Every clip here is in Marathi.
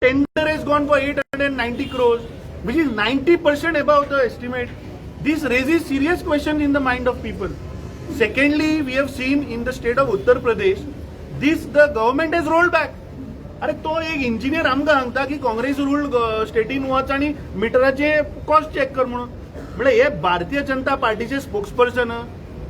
tender has gone for 890 crores, which is 90% above the estimate. This raises serious questions in the mind of people. Secondly, we have seen in the state of Uttar Pradesh, the government has rolled back. अरे तो एक इंजिनियर आमकां सांगता की काँग्रेस रूल्ड स्टेटीन वच आणि मिटराचे कॉस्ट चेक कर म्हणून. म्हणजे हे भारतीय जनता पार्टीचे spokesperson.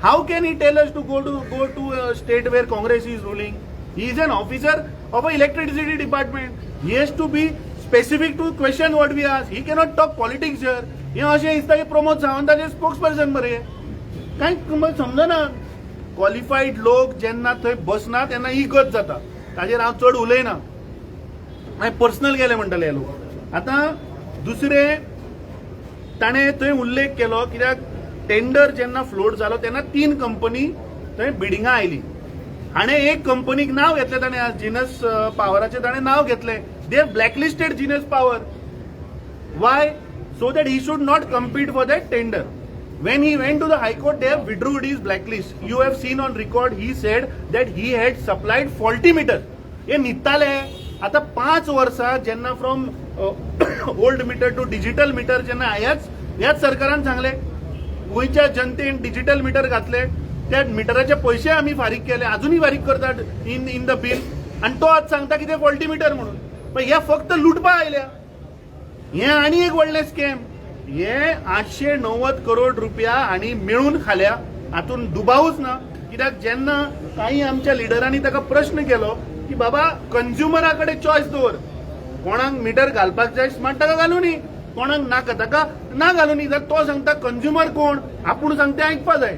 How can he tell us to go to state where Congress is ruling? He is an officer of a electricity department. He has to be specific to question what we ask. He cannot talk politics here. हे अशें दिसता की प्रमोद सावंताचे स्पोक्सपर्सन बरे. कांय समजना. क्वॉलिफाईड लोक जेन्ना थंय बसना तेन्ना इगत जाता. ताजेर हांव चड उलयना. पर्सनल गेले म्हणटले हे लोक. आता दुसरे ताणें थंय उल्लेख केलो कित्याक टेंडर जेन्ना फ्लोट जालो तेन्ना 3 कंपनी थंय बिडिंगा आयली. हाणें एक कंपनीक नांव घेतलें. ताणें आज जिनस पावराचें ताणें नांव घेतलें. They have blacklisted genus power. Y? So that he should not compete for that tender. When he went to the High Court, they have withdrew his blacklist. You have seen on record, he said that he had supplied faulty meter. हे निघताले. आता 5 वर्सां जेन्ना from old meter to digital meter जेन्ना ह्याच सरकारान सांगले गोंयच्या जनतेन डिजिटल मीटर घातले. त्या मिटराचे पयशे आमी फारीक केले, अजूनही फारीक करतात इन द बिल. आणि तो आज सांगता की ते फॉल्टी मीटर म्हणून. पण हे फक्त लुटपा आयल्या. हे आनी एक व्हडलें स्कॅम. हे 890 करोड रुपया आणि मिळून खाल्या. हातून दुबावूच ना. कित्याक जेन्ना काही आमच्या लिडरांनी ताका प्रश्न केलो की बाबा कंझ्युमराकडे चॉयस दवर. कोणाक मीटर घालपाक जाय स्मार्ट ताका घालूं नी, कोणाक नाका ताका ना घालूं नी. जाल्यार तो सांगता कंझ्युमर कोण, आपूण सांगता आयकपा जाय.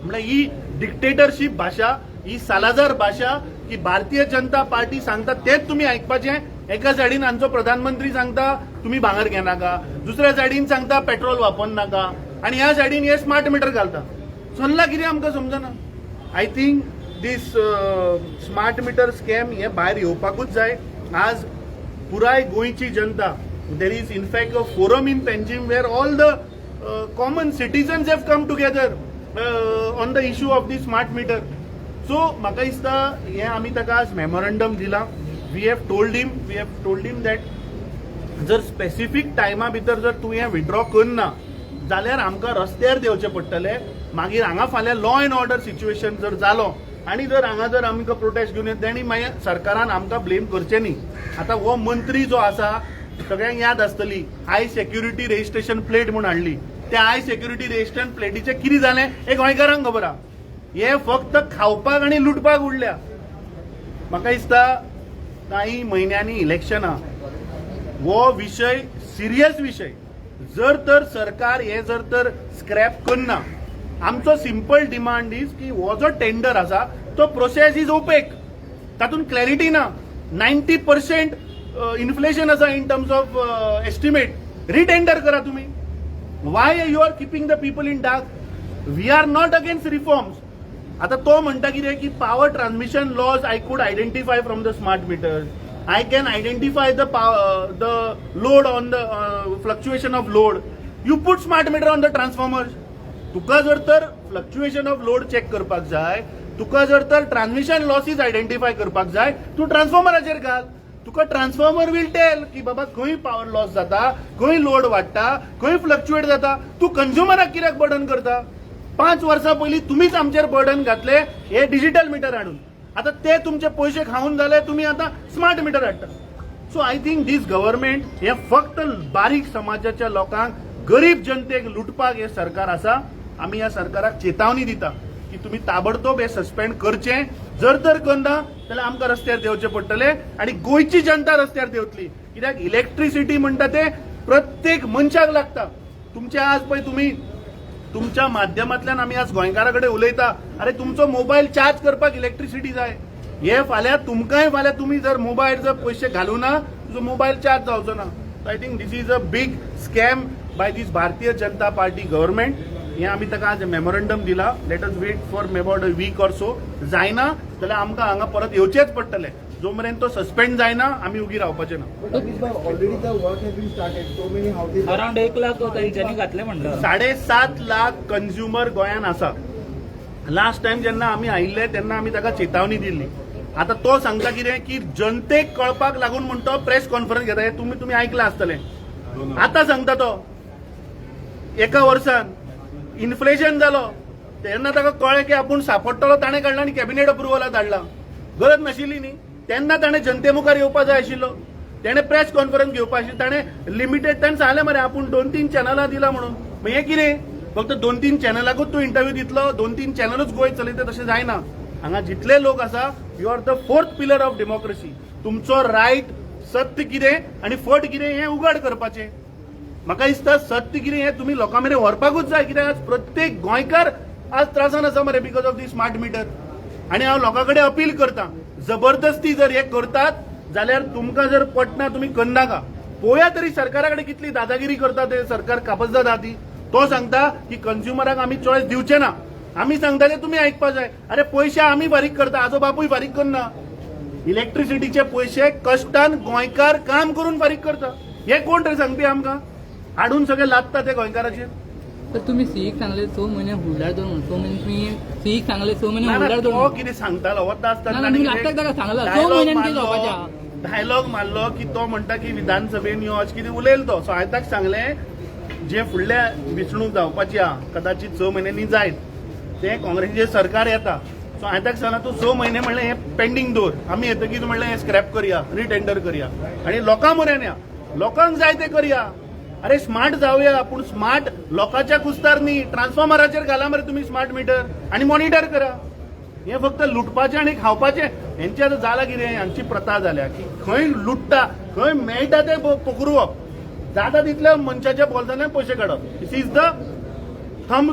म्हणजे ही डिक्टेटरशीप भाशा, ही सालाजार भाशा की भारतीय जनता पार्टी सांगता तेच तुम्ही ऐकपाचें. एका सायडीन आमचो प्रधानमंत्री सांगता तुम्ही भांगर घेनाका, दुसऱ्या सायडीन सांगता पेट्रोल वापरनाका, आणि ह्या सायडीन हे स्मार्ट मीटर घालता. चल्ला कितें आमकां समजना. I think this smart meter scam हे भायर येवपाकूच जाय. आज पुराय गोंयची जनता, there is in fact a forum in Panjim where all the common citizens have come together on the issue of the smart meter. So म्हाका दिसता हे आमी ताका आज मेमोरंडम दिला. We have told him that जर स्पेसिफीक टायमा भितर जर तूं हें विड्रॉ करना जाल्यार आमकां रस्त्यार देवचें पडटलें. मागीर हांगा फाल्यां लॉ अँड ऑर्डर सिच्युएशन जर जालो आनी जर हांगा जर आमकां प्रोटेस्ट घेवन येता तेणी मागीर सरकारान आमकां ब्लेम करचें न्ही. आतां हो मंत्री जो आसा सगळ्यांक याद आसतली हाय सेक्युरिटी रेजिस्ट्रेशन प्लेट म्हूण हाडली. त्या हाय सेक्युरिटी रेजिस्ट्रेशन प्लेटीचें कितें जालें हे गोंयकारांक खबर आहा. हे फक्त खावपाक आनी लुटपाक उरल्या. म्हाका दिसता काही म्हयन्यांनी इलेक्शनां हो विशय सिरियस विशय. जर तर सरकार हे जर तर स्क्रॅप करना, आमचो सिंपल डिमांड इज की हो जो टेंडर आसा तो प्रोसेस इज ओपेक. तातूंत क्लॅरिटी ना. 90% इन्फ्लेशन आसा in terms of estimate. Retender करा तुम्ही. Why you are keeping the people in dark? We are not against reforms. आता तो म्हणता कितें की power transmission loss I could identify from the smart meter. I can identify the load on the fluctuation of load. You put smart meter on the transformers. तुका जर तर फ्लक्च्युएशन ऑफ लोड चेक करपाक जाय, तुका जर तर ट्रान्समिशन लॉसीस आयडेंटिफाय करपाक जाय, तू ट्रान्सफॉर्मराचेर घाल. तुका ट्रान्सफॉर्मर विल टेल की बाबा खंय पॉवर लॉस जाता, खंय लोड वाडटा, खंय फ्लक्च्युएट जाता. तू कंझ्युमराक कित्याक बर्डन करता? 5 वर्सां पयलीं तुमीच आमचेर बर्डन घातले हे डिजिटल मीटर हाडून. आता ते तुमचे पैसे खाऊन झाले, तुम्ही आता स्मार्ट मीटर हाडटा. So I think this government हे फक्त बारीक समाजाच्या लोकांक, गरीब जनतेक लुटपाक हे सरकार आसा. आमी ह्या सरकाराक चेतावणी दिता की तुम्ही ताबडतोब हे सस्पेंड करचें. जर तर करना जाल्यार आमकां रस्त्यार देवचें पडटलें आणि गोंयची जनता रस्त्यार देवतली. कित्याक इलेक्ट्रिसिटी म्हणटा ते प्रत्येक मनशाक लागता. तुमच्या आज पळय तुम्ही तुमच्या माध्यमांतल्यान आमी आज गोंयकारा कडेन उलयता. अरे तुमचो मोबायल चार्ज करपाक इलेक्ट्रिसिटी जाय. हे फाल्यां तुमकांय फाल्यां तुम्ही जर मोबायल जर पयशे घालूं ना तुजो मोबायल चार्ज जावचो ना. I think this is a big scam by this Bharatiya Janata party government. हे आमी ताका आज मेमोरंडम दिला. Let us wait for about a week or so. जायना जाल्यार आमकां हांगा परत येवचेच पडटलें. जो मेरेन तो सस्पेंड जायना आमी उगी रावपाचे ना. अराउंड 1 लाख तेंच्यांनी घातले म्हणलं. 7.5 लाख कंझ्युमर गोंयान आसा. लास्ट टाइम जेन्ना आमी आयिल्ले तेन्ना आमी ताका चेतावणी दिल्ली आता तो सांगता कितें की जनतेक कळपाक लागून म्हणतो प्रेस कॉन्फरन्स घेता हे तुम्ही ऐकला आसतलें आता सांगता तो एका वर्सान इन्फ्लेशन जालो तेन्ना ताका कळ्ळें की आपूण सांपडटलो ताणें काडला आनी कॅबिनेट अप्रुवलाक धाडला गरज नाशिल्ली न्ही तेन्ना ताणें जनते मुखार येवपा जाय आशिल्लो तेणें प्रेस कॉन्फरन्स घेवपा आशिल्ली ताणें लिमिटेड ताणें सांगलें मरे आपूण 2-3 चॅनलां दिला म्हणून मागीर हें कितें फक्त 2-3 चॅनलाकूच तूं इंटरव्यू दितलो 2-3 चॅनलूच गोंय चलयता तशें जायना हांगा जितले लोक आसा you are the 4th pillar of democracy तुमचो रायट सत्य कितें आनी फट कितें हें उघड करपाचें म्हाका दिसता सत्य कितें हें तुमी लोकां मेरेन व्हरपाकूच जाय कित्याक आज प्रत्येक गोंयकार आज त्रासान आसा मरे because of the smart meter आनी हांव लोकां कडेन अपील करतां जबरदस्ती जर हे करतात जाल्यार तुमकां जर पटना तुमी करनाका पळोवया तरी सरकारा कडेन कितली दादागिरी करता ते सरकार कापसदाद आहा ती तो सांगता की कंज्युमराक आमी चॉयस दिवचे ना आमी सांगता ते तुमी आयकपा जाय अरे पयशे आमी फारीक करता आजो बापूय फारीक करना इलेक्ट्रिसिटीचे पयशे कश्टान गोंयकार काम करून फारीक करता हे कोण रे सांगपी आमकां हाडून सगळे लादता ते गोंयकाराचेर तर तुम्ही सीईक सांगले 6 महिने हुडलार दोन 6 महिने तुम्ही सीईक सांगले 6 महिने ना, हुडलार ना, दोन तो कितें सांगतालो वता आसतना ना, तुम्ही नाटक ताका सांगला 6 महिन्यांनी जावपाच्या डायलॉग मारलो की तो म्हणटा की विधानसभेन यो अशें कितें उलयलो तो सो हांवें ताका सांगलें जे फुडल्या वेंचणूक जावपाची आहा कदाचित 6 म्हयन्यांनी जायत ते काँग्रेसीचे सरकार येता सो हांवें ताका सांगला तूं 6 म्हयने म्हणलें हें पेंडींग दवर आमी येतकीर म्हणलें हें स्क्रॅप करया रिटेंडर करया आनी लोकां म्हऱ्यान या लोकांक जाय ते करया अरे स्मार्ट जावया पूण स्मार्ट लोकांच्या कुस्तार न्ही ट्रान्सफॉर्मराचेर घाला मरे तुमी स्मार्ट मिटर आनी मॉनिटर करा हे फक्त लुटपाचें आनी खावपाचें हेंचे आतां जाला कितें हांची प्रथा जाल्या की खंय लुटता खंय मेळटा ते पकडुवप जाता तितल्या मनशाच्या बोल्सांतल्यान पयशे काडप दिस इज द थंब